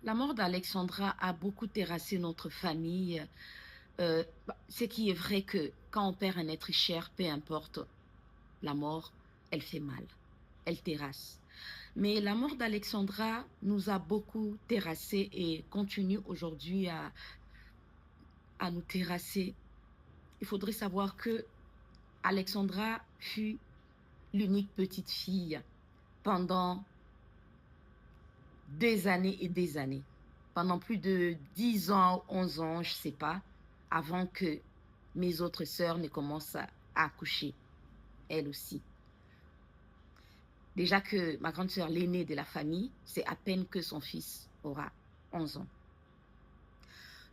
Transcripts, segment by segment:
La mort d'Alexandra a beaucoup terrassé notre famille. Ce qui est vrai que quand on perd un être cher, peu importe la mort, elle fait mal, elle terrasse. Mais la mort d'Alexandra nous a beaucoup terrassé et continue aujourd'hui à nous terrasser. Il faudrait savoir que Alexandra fut l'unique petite fille pendant des années et des années. Pendant plus de 10 ans, 11 ans, je ne sais pas, avant que mes autres sœurs ne commencent à accoucher, elles aussi. Déjà que ma grande sœur, l'aînée de la famille, c'est à peine que son fils aura 11 ans.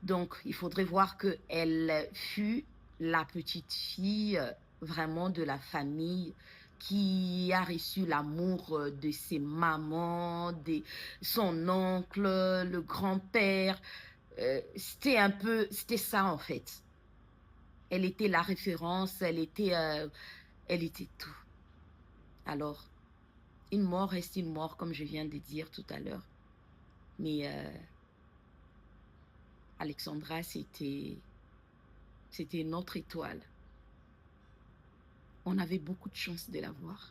Donc, il faudrait voir qu'elle fut la petite fille vraiment de la famille qui a reçu l'amour de ses mamans, de son oncle, le grand-père. C'était ça en fait. Elle était la référence, elle était tout. Alors, une mort reste une mort, comme je viens de dire tout à l'heure. Mais Alexandra, c'était notre étoile. On avait beaucoup de chance de la voir.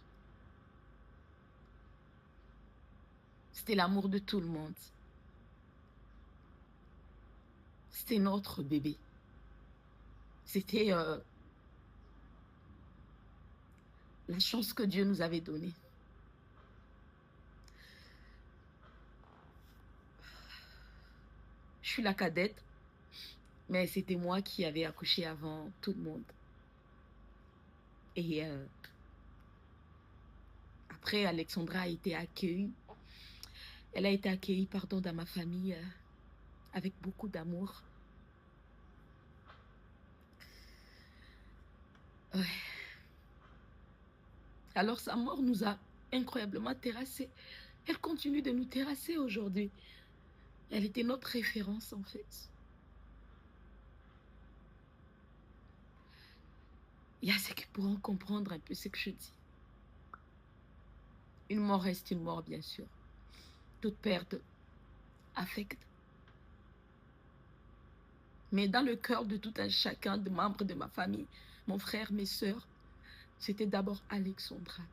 C'était l'amour de tout le monde. C'était notre bébé. C'était la chance que Dieu nous avait donnée. Je suis la cadette, mais c'était moi qui avais accouché avant tout le monde. Et après, Alexandra a été accueillie. Elle a été accueillie, pardon, dans ma famille avec beaucoup d'amour. Ouais. Alors sa mort nous a incroyablement terrassés. Elle continue de nous terrasser aujourd'hui. Elle était notre référence en fait. Il y a ceux qui pourront comprendre un peu ce que je dis. Une mort reste une mort, bien sûr. Toute perte affecte. Mais dans le cœur de tout un chacun de membres de ma famille, mon frère, mes sœurs, c'était d'abord Alexandra.